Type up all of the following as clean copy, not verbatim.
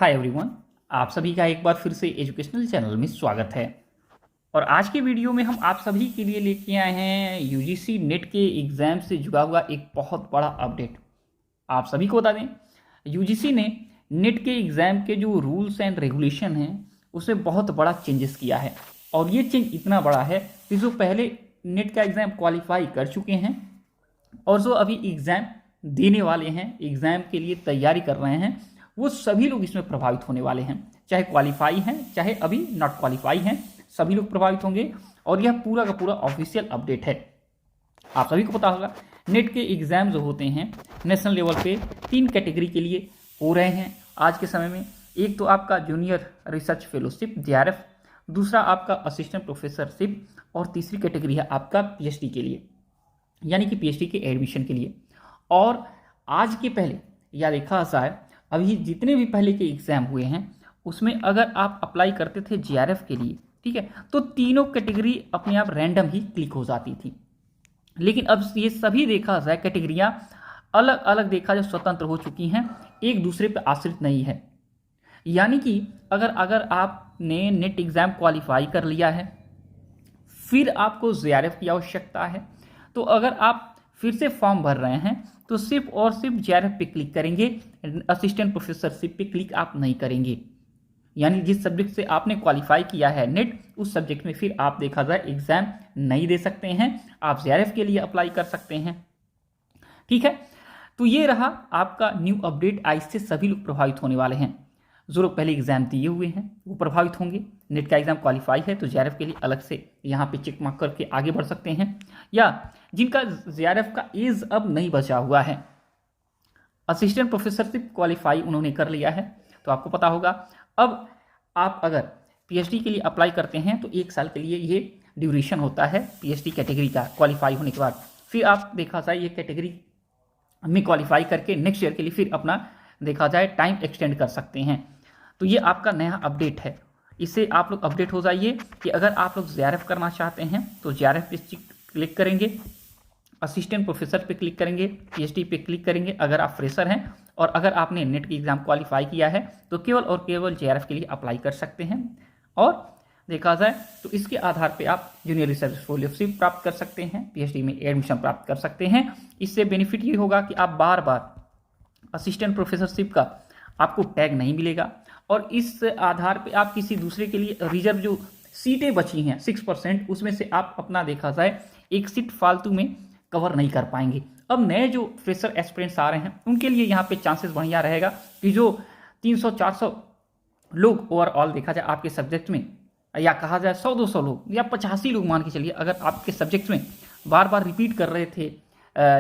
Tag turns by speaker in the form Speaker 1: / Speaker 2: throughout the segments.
Speaker 1: Hi everyone, आप सभी का एक बार फिर से एजुकेशनल चैनल में स्वागत है। और आज के वीडियो में हम आप सभी के लिए लेके आए हैं यूजीसी नेट के एग्ज़ाम से जुड़ा हुआ एक बहुत बड़ा अपडेट। आप सभी को बता दें, यूजीसी ने नेट के एग्ज़ाम के जो रूल्स एंड रेगुलेशन हैं उसमें बहुत बड़ा चेंजेस किया है। और ये चेंज इतना बड़ा है कि जो पहले नेट का एग्ज़ाम क्वालिफाई कर चुके हैं और जो अभी एग्ज़ाम देने वाले हैं, एग्ज़ाम के लिए तैयारी कर रहे हैं, वो सभी लोग इसमें प्रभावित होने वाले हैं। चाहे क्वालिफाई हैं, चाहे अभी नॉट क्वालिफाई हैं, सभी लोग प्रभावित होंगे। और यह पूरा का पूरा ऑफिशियल अपडेट है। आप सभी को पता होगा, नेट के एग्ज़ाम जो होते हैं नेशनल लेवल पे 3 कैटेगरी के लिए हो रहे हैं आज के समय में। एक तो आपका जूनियर रिसर्च फेलोशिप JRF, दूसरा आपका असिस्टेंट प्रोफेसरशिप, और तीसरी कैटेगरी है आपका PhD के लिए, यानी कि PhD के एडमिशन के लिए। और आज के पहले या देखा जाए, अभी जितने भी पहले के एग्ज़ाम हुए हैं उसमें अगर आप अप्लाई करते थे JRF के लिए, ठीक है, तो तीनों कैटेगरी अपने आप रैंडम ही क्लिक हो जाती थी। लेकिन अब ये सभी देखा जाए कैटेगरियाँ अलग अलग देखा जाए स्वतंत्र हो चुकी हैं, एक दूसरे पर आश्रित नहीं है। यानी कि अगर आपने नेट एग्ज़ाम क्वालिफाई कर लिया है, फिर आपको JRF की आवश्यकता है, तो अगर आप फिर से फॉर्म भर रहे हैं तो सिर्फ और सिर्फ JRF पे क्लिक करेंगे, असिस्टेंट प्रोफेसरशिप पे क्लिक आप नहीं करेंगे। यानी जिस सब्जेक्ट से आपने क्वालिफाई किया है नेट, उस सब्जेक्ट में फिर आप देखा जाए एग्ज़ाम नहीं दे सकते हैं, आप JRF के लिए अप्लाई कर सकते हैं। ठीक है, तो ये रहा आपका न्यू अपडेट। आज से सभी लोग प्रभावित होने वाले हैं। जो लोग पहले एग्ज़ाम दिए हुए हैं वो प्रभावित होंगे। नेट का एग्ज़ाम क्वालिफाई है तो JRF के लिए अलग से यहाँ पे चेक मार्क करके आगे बढ़ सकते हैं, या जिनका JRF का एज अब नहीं बचा हुआ है, असिस्टेंट प्रोफेसरशिप क्वालिफाई उन्होंने कर लिया है, तो आपको पता होगा अब आप अगर PhD के लिए अप्लाई करते हैं तो 1 साल के लिए ये ड्यूरेशन होता है PhD कैटेगरी का क्वालिफाई होने के बाद। फिर आप देखा जाए ये कैटेगरी में क्वालिफाई करके नेक्स्ट ईयर के लिए फिर अपना देखा जाए टाइम एक्सटेंड कर सकते हैं। तो ये आपका नया अपडेट है, इससे आप लोग अपडेट हो जाइए कि अगर आप लोग JRF करना चाहते हैं तो JRF पे क्लिक करेंगे, असिस्टेंट प्रोफेसर पे क्लिक करेंगे, PhD पे क्लिक करेंगे अगर आप फ्रेशर हैं, और अगर आपने नेट की एग्ज़ाम क्वालिफाई किया है तो केवल और केवल JRF के लिए अप्लाई कर सकते हैं। और देखा जाए तो इसके आधार पे आप जूनियर रिसर्च फेलोशिप प्राप्त कर सकते हैं, PhD में एडमिशन प्राप्त कर सकते हैं। इससे बेनिफिट ये होगा कि आप बार बार असिस्टेंट प्रोफेसरशिप का आपको टैग नहीं मिलेगा, और इस आधार पे आप किसी दूसरे के लिए रिजर्व जो सीटें बची हैं 6%, उसमें से आप अपना देखा जाए एक सीट फालतू में कवर नहीं कर पाएंगे। अब नए जो फ्रेशर एस्पिरेंट्स आ रहे हैं उनके लिए यहाँ पे चांसेस बढ़िया रहेगा कि जो 300-400 लोग ओवरऑल देखा जाए आपके सब्जेक्ट में, या कहा जाए 100-200 लोग या 85 लोग मान के चलिए, अगर आपके सब्जेक्ट में बार बार रिपीट कर रहे थे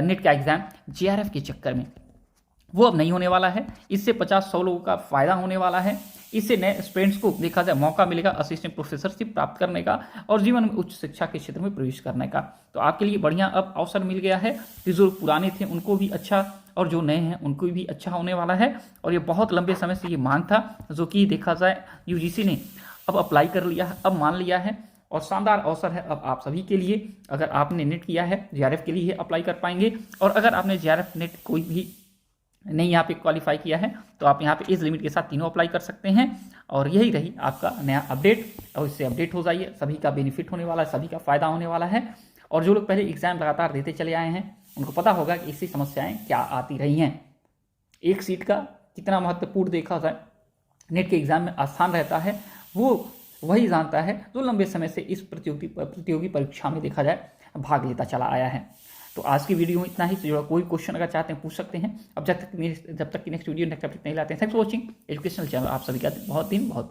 Speaker 1: नेट का एग्ज़ाम JRF के चक्कर में, वो अब नहीं होने वाला है। इससे 50-100 लोगों का फ़ायदा होने वाला है। इससे नए स्टूडेंट्स को देखा जाए मौका मिलेगा असिस्टेंट प्रोफेसरशिप प्राप्त करने का और जीवन में उच्च शिक्षा के क्षेत्र में प्रवेश करने का। तो आपके लिए बढ़िया अब अवसर मिल गया है कि जो पुराने थे उनको भी अच्छा और जो नए हैं उनको भी अच्छा होने वाला है। और ये बहुत लंबे समय से ये मांग था, जो कि देखा जाए यूजीसी ने अब अप्लाई कर लिया है, अब मान लिया है, और शानदार अवसर है अब आप सभी के लिए। अगर आपने नेट किया है JRF के लिए अप्लाई कर पाएंगे, और अगर आपने JRF नेट कोई भी नहीं यहाँ पे क्वालिफाई किया है तो आप यहाँ पे एज लिमिट के साथ तीनों अप्लाई कर सकते हैं। और यही रही आपका नया अपडेट, और इससे अपडेट हो जाइए, सभी का बेनिफिट होने वाला है, सभी का फ़ायदा होने वाला है। और जो लोग पहले एग्ज़ाम लगातार देते चले आए हैं उनको पता होगा कि इससे समस्याएं क्या आती रही हैं। एक सीट का कितना महत्वपूर्ण देखा जाए नेट के एग्ज़ाम में स्थान रहता है, वो वही जानता है जो लंबे समय से इस प्रतियोगी परीक्षा में देखा जाए भाग लेता चला आया है। तो आज की वीडियो में इतना ही। जो कोई क्वेश्चन अगर चाहते हैं पूछ सकते हैं। अब जब तक की नेक्स्ट वीडियो नेक्स्ट टॉपिक नहीं लाते हैं। Thanks for watching educational channel. आप सभी का बहुत बहुत